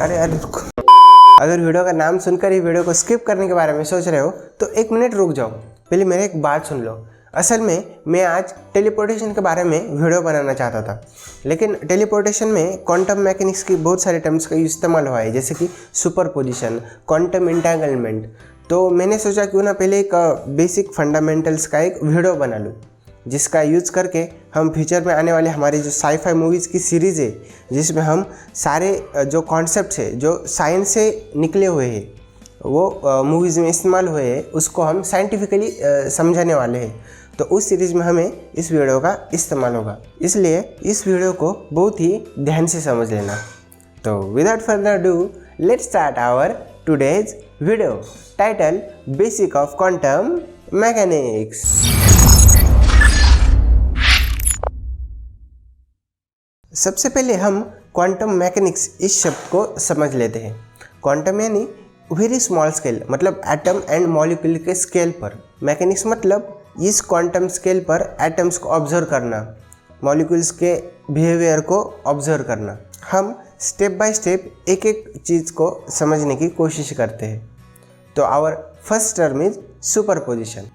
अरे अरे रुको। अगर वीडियो का नाम सुनकर ही वीडियो को स्किप करने के बारे में सोच रहे हो तो एक मिनट रुक जाओ, पहले मेरी एक बात सुन लो। असल में मैं आज टेलीपोर्टेशन के बारे में वीडियो बनाना चाहता था, लेकिन टेलीपोर्टेशन में क्वांटम मैकेनिक्स की बहुत सारे टर्म्स का इस्तेमाल हुआ है, जैसे कि सुपरपोजिशन, क्वांटम इंटेंगलमेंट। तो मैंने सोचा क्यों ना पहले एक बेसिक फंडामेंटल्स का एक वीडियो बना लूँ, जिसका यूज़ करके हम फ्यूचर में आने वाले हमारी जो साई-फाई मूवीज़ की सीरीज़ है, जिसमें हम सारे जो कॉन्सेप्ट्स है जो साइंस से निकले हुए हैं वो मूवीज़ में इस्तेमाल हुए हैं, उसको हम साइंटिफिकली समझाने वाले हैं। तो उस सीरीज़ में हमें इस वीडियो का इस्तेमाल होगा, इसलिए इस वीडियो को बहुत ही ध्यान से समझ लेना। तो without further do let's start our today's video title basic of quantum mechanics. सबसे पहले हम क्वांटम मैकेनिक्स इस शब्द को समझ लेते हैं। क्वांटम यानी वेरी स्मॉल स्केल, मतलब एटम एंड मॉलिक्यूल के स्केल पर। मैकेनिक्स मतलब इस क्वांटम स्केल पर एटम्स को ऑब्जर्व करना, मॉलिक्यूल्स के बिहेवियर को ऑब्जर्व करना। हम स्टेप बाय स्टेप एक एक चीज़ को समझने की कोशिश करते हैं। तो our first term is superposition.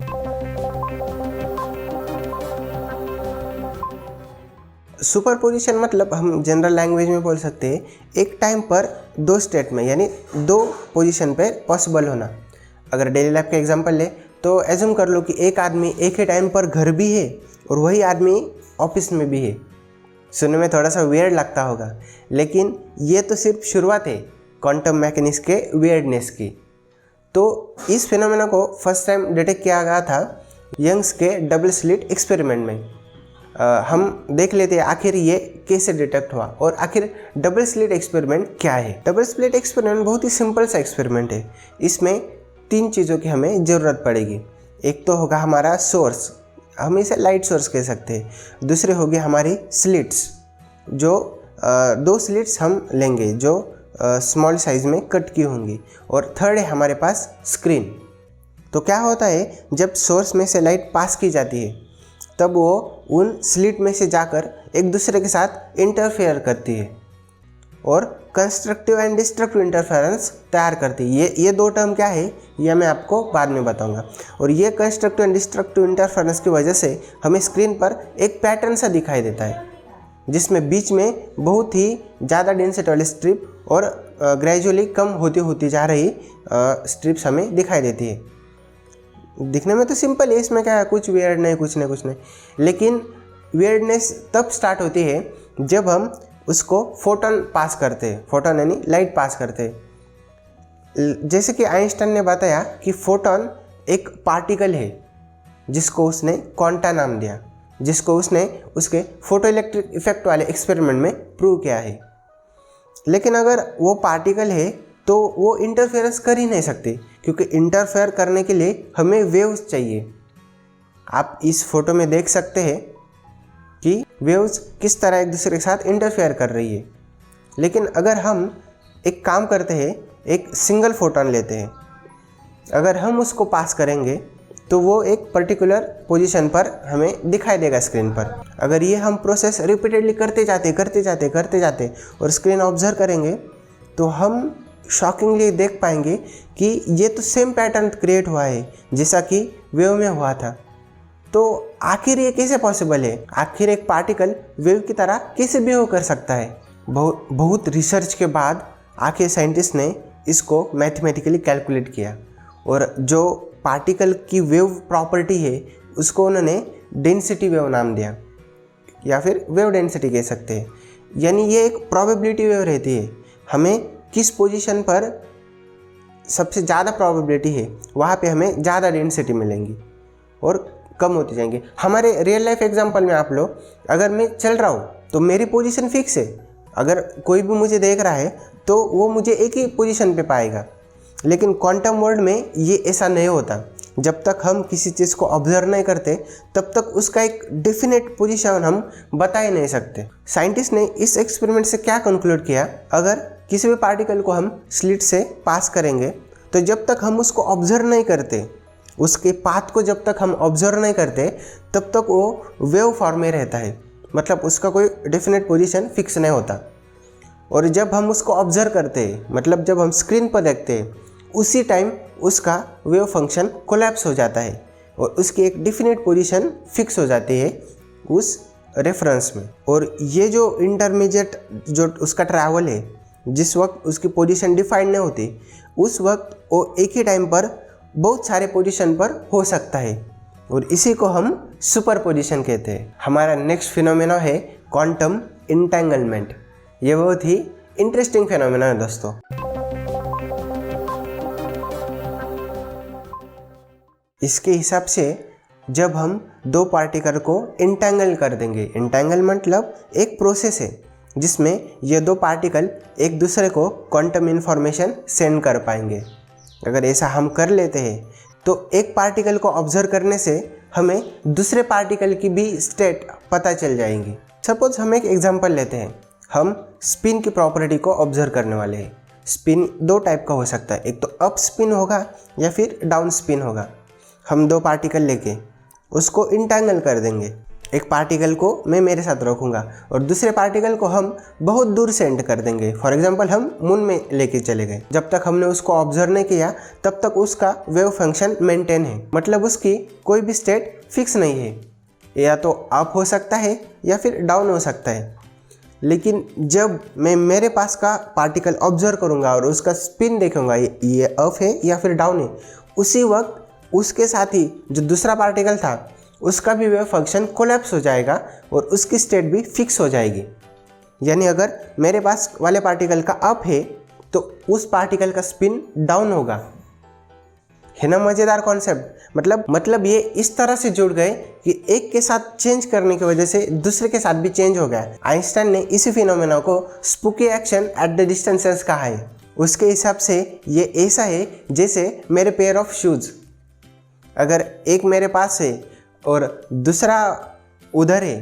Superposition मतलब हम जनरल लैंग्वेज में बोल सकते हैं एक टाइम पर दो स्टेट में, यानी दो पोजीशन पे पॉसिबल होना। अगर डेली लाइफ का एग्जांपल ले तो एज्यूम कर लो कि एक आदमी एक ही टाइम पर घर भी है और वही आदमी ऑफिस में भी है। सुनने में थोड़ा सा वियर्ड लगता होगा, लेकिन ये तो सिर्फ शुरुआत है क्वांटम मैकेनिक्स के वियर्डनेस की। तो इस फिनोमेना को फर्स्ट टाइम डिटेक्ट किया गया था यंग्स के डबल स्लिट एक्सपेरिमेंट में। हम देख लेते हैं आखिर ये कैसे डिटेक्ट हुआ और आखिर डबल स्लिट एक्सपेरिमेंट क्या है। डबल स्लिट एक्सपेरिमेंट बहुत ही सिंपल सा एक्सपेरिमेंट है। इसमें तीन चीज़ों की हमें ज़रूरत पड़ेगी। एक तो होगा हमारा सोर्स, हम इसे लाइट सोर्स कह सकते हैं। दूसरे होगी हमारी स्लिट्स, जो दो स्लिट्स हम लेंगे जो स्मॉल साइज़ में कट की होंगी। और थर्ड है हमारे पास स्क्रीन। तो क्या होता है, जब सोर्स में से लाइट पास की जाती है तब वो उन स्लिट में से जाकर एक दूसरे के साथ इंटरफेयर करती है और कंस्ट्रक्टिव एंड डिस्ट्रक्टिव इंटरफेरेंस तैयार करती है। ये दो टर्म क्या है ये मैं आपको बाद में बताऊंगा। और ये कंस्ट्रक्टिव एंड डिस्ट्रक्टिव इंटरफेरेंस की वजह से हमें स्क्रीन पर एक पैटर्न सा दिखाई देता है, जिसमें बीच में बहुत ही ज़्यादा डेंसिटी वाली स्ट्रिप और ग्रेजुअली कम होती जा रही स्ट्रिप्स हमें दिखाई देती है। दिखने में तो सिंपल है, इसमें क्या है, कुछ वियर्ड नहीं, कुछ नहीं। लेकिन वियर्डनेस तब स्टार्ट होती है जब हम उसको फोटोन पास करते हैं। फोटोन यानी लाइट पास करते हैं। जैसे कि आइंस्टाइन ने बताया कि फोटोन एक पार्टिकल है जिसको उसने क्वांटा नाम दिया, जिसको उसने उसके फोटो इलेक्ट्रिक इफेक्ट वाले एक्सपेरिमेंट में प्रूव किया है। लेकिन अगर वो पार्टिकल है तो वो इंटरफेरेंस कर ही नहीं सकती, क्योंकि इंटरफेयर करने के लिए हमें वेव्स चाहिए। आप इस फोटो में देख सकते हैं कि वेव्स किस तरह एक दूसरे के साथ इंटरफेयर कर रही है। लेकिन अगर हम एक काम करते हैं, एक सिंगल फोटोन लेते हैं, अगर हम उसको पास करेंगे तो वो एक पर्टिकुलर पोजीशन पर हमें दिखाई देगा स्क्रीन पर। अगर ये हम प्रोसेस रिपीटेडली करते जाते और स्क्रीन ऑब्जर्व करेंगे तो हम शॉकिंगली देख पाएंगे कि ये तो सेम पैटर्न क्रिएट हुआ है जैसा कि वेव में हुआ था। तो आखिर ये कैसे पॉसिबल है? आखिर एक पार्टिकल वेव की तरह कैसे बिहेव कर सकता है? बहुत रिसर्च के बाद आखिर साइंटिस्ट ने इसको मैथमेटिकली कैलकुलेट किया और जो पार्टिकल की वेव प्रॉपर्टी है उसको उन्होंने डेंसिटी वेव नाम दिया, या फिर वेव डेंसिटी कह सकते हैं। यानी ये एक प्रोबेबिलिटी वेव रहती है। हमें किस पोजीशन पर सबसे ज़्यादा प्रोबेबिलिटी है वहाँ पे हमें ज़्यादा डेंसिटी मिलेंगी और कम होती जाएंगी। हमारे रियल लाइफ एग्जांपल में आप लो, अगर मैं चल रहा हूँ तो मेरी पोजीशन फिक्स है। अगर कोई भी मुझे देख रहा है तो वो मुझे एक ही पोजीशन पे पाएगा। लेकिन क्वांटम वर्ल्ड में ये ऐसा नहीं होता। जब तक हम किसी चीज़ को ऑब्जर्व नहीं करते तब तक उसका एक डेफिनेट पोजीशन हम बता ही नहीं सकते। साइंटिस्ट ने इस एक्सपेरिमेंट से क्या कंक्लूड किया, अगर किसी भी पार्टिकल को हम स्लिट से पास करेंगे तो जब तक हम उसको ऑब्जर्व नहीं करते, उसके पाथ को जब तक हम ऑब्जर्व नहीं करते तब तक वो वेव फॉर्म में रहता है। मतलब उसका कोई डेफिनेट पोजीशन फिक्स नहीं होता। और जब हम उसको ऑब्जर्व करते हैं, मतलब जब हम स्क्रीन पर देखते हैं, उसी टाइम उसका वेव फंक्शन कोलैप्स हो जाता है और उसकी एक डिफिनेट पोजीशन फिक्स हो जाती है उस रेफरेंस में। और ये जो इंटरमीडिएट जो उसका ट्रैवल है, जिस वक्त उसकी पोजीशन डिफाइंड नहीं होती, उस वक्त वो एक ही टाइम पर बहुत सारे पोजीशन पर हो सकता है और इसी को हम सुपरपोजिशन कहते हैं। हमारा नेक्स्ट फिनोमेना है क्वांटम इंटेंगलमेंट। ये बहुत ही इंटरेस्टिंग फिनोमेना है दोस्तों। इसके हिसाब से जब हम दो पार्टिकल को इंटेंगल कर देंगे, इंटेंगल मतलब एक प्रोसेस है जिसमें ये दो पार्टिकल एक दूसरे को क्वांटम इंफॉर्मेशन सेंड कर पाएंगे। अगर ऐसा हम कर लेते हैं तो एक पार्टिकल को ऑब्जर्व करने से हमें दूसरे पार्टिकल की भी स्टेट पता चल जाएंगी। सपोज हम एक एग्जांपल लेते हैं, हम स्पिन की प्रॉपर्टी को ऑब्जर्व करने वाले हैं। स्पिन दो टाइप का हो सकता है, एक तो अप स्पिन होगा या फिर डाउन स्पिन होगा। हम दो पार्टिकल लेके उसको इंटेंगल कर देंगे। एक पार्टिकल को मैं मेरे साथ रखूँगा और दूसरे पार्टिकल को हम बहुत दूर सेंड कर देंगे। फॉर एग्जांपल हम मून में लेके चले गए, जब तक हमने उसको ऑब्जर्व नहीं किया तब तक उसका वेव फंक्शन मेंटेन है, मतलब उसकी कोई भी स्टेट फिक्स नहीं है, या तो अप हो सकता है या फिर डाउन हो सकता है। लेकिन जब मैं मेरे पास का पार्टिकल ऑब्जर्व करूँगा और उसका स्पिन देखूँगा ये अप है या फिर डाउन है, उसी वक्त उसके साथ ही जो दूसरा पार्टिकल था उसका भी वेव फंक्शन कोलैप्स हो जाएगा और उसकी स्टेट भी फिक्स हो जाएगी। यानी अगर मेरे पास वाले पार्टिकल का अप है तो उस पार्टिकल का स्पिन डाउन होगा। है ना मज़ेदार कॉन्सेप्ट। मतलब ये इस तरह से जुड़ गए कि एक के साथ चेंज करने की वजह से दूसरे के साथ भी चेंज हो गया। आइंस्टाइन ने इसी फिनोमेना को spooky action at the distances कहा है। उसके हिसाब से ये ऐसा है जैसे मेरे पेयर ऑफ शूज़, अगर एक मेरे पास है और दूसरा उधर है,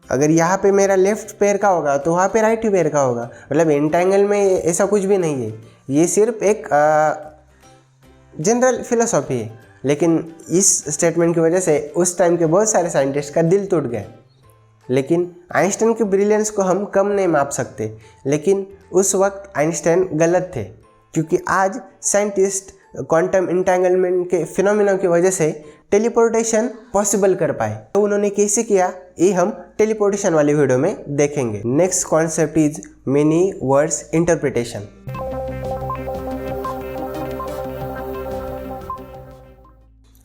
अगर यहाँ पे मेरा लेफ्ट पैर का होगा तो वहाँ पे राइट पैर का होगा। मतलब इंटेंगल में ऐसा कुछ भी नहीं है, ये सिर्फ एक जनरल फिलोसॉफी है। लेकिन इस स्टेटमेंट की वजह से उस टाइम के बहुत सारे साइंटिस्ट का दिल टूट गया। लेकिन आइंस्टाइन की ब्रिलियंस को हम कम नहीं माप सकते, लेकिन उस वक्त आइंस्टाइन गलत थे, क्योंकि आज साइंटिस्ट क्वांटम इंटेंगलमेंट के फिनोमेना की वजह से टेलीपोर्टेशन पॉसिबल कर पाए। तो उन्होंने कैसे किया ये हम टेलीपोर्टेशन वाली वीडियो में देखेंगे। Next concept is many words interpretation.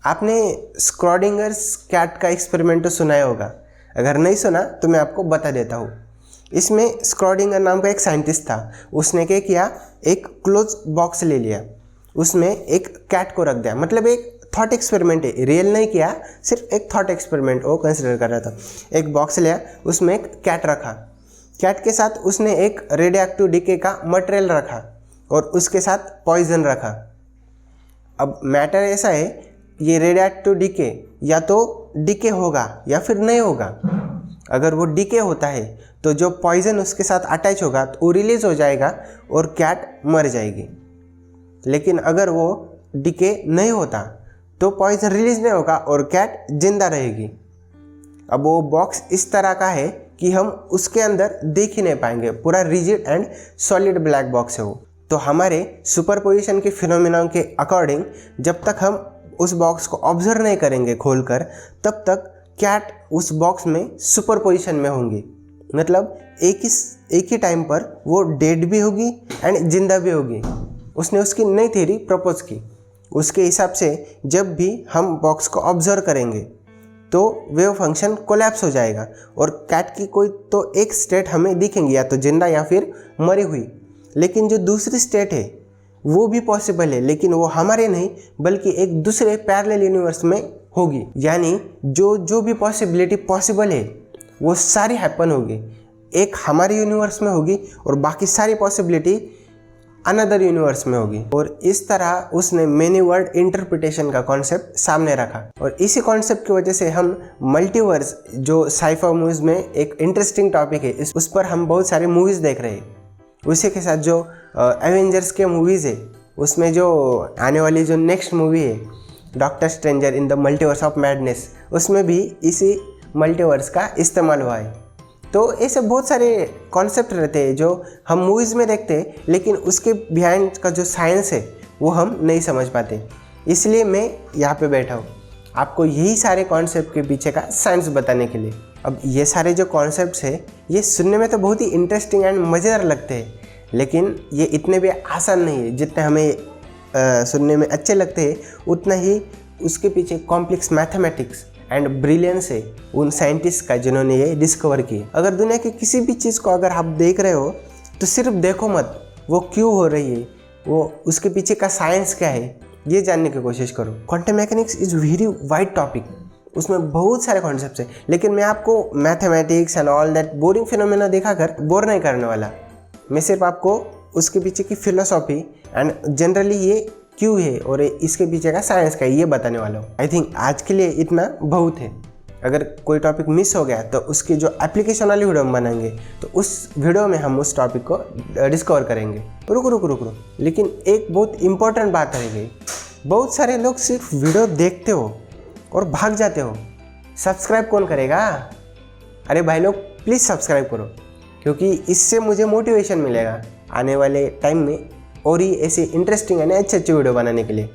आपने स्क्रॉडिंगर्स कैट का एक्सपेरिमेंट तो सुना ही होगा, अगर नहीं सुना तो मैं आपको बता देता हूँ। इसमें स्क्रॉडिंगर नाम का एक साइंटिस्ट था, उसने क्या किया, एक क्लोज बॉक्स ले लिया, उसमें एक कैट को रख दिया। मतलब एक थॉट एक्सपेरिमेंट है, रियल नहीं किया, सिर्फ एक थॉट एक्सपेरिमेंट वो कंसिडर कर रहा था। एक बॉक्स लिया, उसमें एक कैट रखा, कैट के साथ उसने एक रेडियोएक्टिव डीके का मटेरियल रखा और उसके साथ पॉइजन रखा। अब मैटर ऐसा है, ये रेडियोएक्टिव डीके या तो डीके होगा या फिर नहीं होगा। अगर वो डीके होता है तो जो पॉइजन उसके साथ अटैच होगा तो वो रिलीज हो जाएगा और कैट मर जाएगी। लेकिन अगर वो डीके नहीं होता तो पॉइजन रिलीज नहीं होगा और कैट जिंदा रहेगी। अब वो बॉक्स इस तरह का है कि हम उसके अंदर देख ही नहीं पाएंगे, पूरा rigid and solid black box है वो। तो हमारे सुपरपोजिशन के फिनोमेना के अकॉर्डिंग जब तक हम उस बॉक्स को ऑब्जर्व नहीं करेंगे खोलकर, तब तक कैट उस बॉक्स में सुपरपोजिशन में होंगी। मतलब एक ही टाइम पर वो डेड भी होगी एंड जिंदा भी होगी। उसने उसकी नई थ्योरी प्रपोज की। उसके हिसाब से जब भी हम बॉक्स को ऑब्जर्व करेंगे तो वेव फंक्शन कोलैप्स हो जाएगा और कैट की कोई तो एक स्टेट हमें दिखेंगी, या तो जिंदा या फिर मरी हुई। लेकिन जो दूसरी स्टेट है वो भी पॉसिबल है, लेकिन वो हमारे नहीं बल्कि एक दूसरे पैरेलल यूनिवर्स में होगी। यानी जो भी पॉसिबिलिटी पॉसिबल है वो सारी हैपन होगी, एक हमारे यूनिवर्स में होगी और बाकी सारी पॉसिबिलिटी अनदर यूनिवर्स में होगी। और इस तरह उसने मेनी वर्ड इंटरप्रिटेशन का कॉन्सेप्ट सामने रखा। और इसी कॉन्सेप्ट की वजह से हम मल्टीवर्स, जो साइफाई मूवीज में एक इंटरेस्टिंग टॉपिक है, उस पर हम बहुत सारी मूवीज़ देख रहे हैं। उसी के साथ जो एवेंजर्स के मूवीज़ है, उसमें जो आने वाली जो नेक्स्ट मूवी है doctor stranger in the multiverse of madness, उसमें भी इसी मल्टीवर्स का इस्तेमाल हुआ है। तो ऐसे बहुत सारे कॉन्सेप्ट रहते हैं जो हम मूवीज़ में देखते हैं, लेकिन उसके बिहाइंड का जो साइंस है वो हम नहीं समझ पाते। इसलिए मैं यहाँ पे बैठा हूँ आपको यही सारे कॉन्सेप्ट के पीछे का साइंस बताने के लिए। अब ये सारे जो कॉन्सेप्ट्स है ये सुनने में तो बहुत ही इंटरेस्टिंग एंड मज़ेदार लगते हैं, लेकिन ये इतने भी आसान नहीं है। जितने हमें सुनने में अच्छे लगते हैं उतना ही उसके पीछे कॉम्प्लेक्स मैथमेटिक्स एंड ब्रिलियंस है उन साइंटिस्ट का जिन्होंने ये डिस्कवर किए। अगर दुनिया की किसी भी चीज़ को अगर आप देख रहे हो तो सिर्फ देखो मत, वो क्यों हो रही है, वो उसके पीछे का साइंस क्या है, ये जानने की कोशिश करो। Quantum mechanics is very wide topic, उसमें बहुत सारे कॉन्सेप्ट्स हैं, लेकिन मैं आपको mathematics and all that boring phenomena दिखाकर बोर नहीं करने वाला। मैं सिर्फ आपको उसके पीछे की फिलोसॉफी एंड जनरली ये क्यों है और इसके पीछे का साइंस का ये बताने वाला हूँ। आई थिंक आज के लिए इतना बहुत है। अगर कोई टॉपिक मिस हो गया तो उसकी जो एप्लीकेशन वाली वीडियो हम बनाएंगे तो उस वीडियो में हम उस टॉपिक को डिस्कवर करेंगे। रुको, लेकिन एक बहुत इंपॉर्टेंट बात रह गई। बहुत सारे लोग सिर्फ वीडियो देखते हो और भाग जाते हो, सब्सक्राइब कौन करेगा? अरे भाई लोग प्लीज़ सब्सक्राइब करो, क्योंकि इससे मुझे मोटिवेशन मिलेगा आने वाले टाइम में और ही ऐसे इंटरेस्टिंग यानी अच्छे वीडियो बनाने के लिए।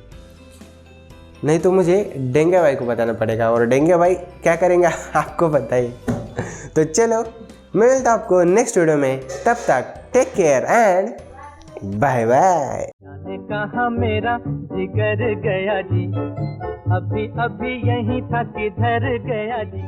नहीं तो मुझे डेंगे भाई को बताना पड़ेगा, और डेंगे भाई क्या करेंगे आपको पता ही। तो चलो मैं मिलता हूँ आपको नेक्स्ट वीडियो में, तब तक take care and bye bye. कहाँ मेरा जिगर गया जी, अभी अभी यहीं था किधर गया जी।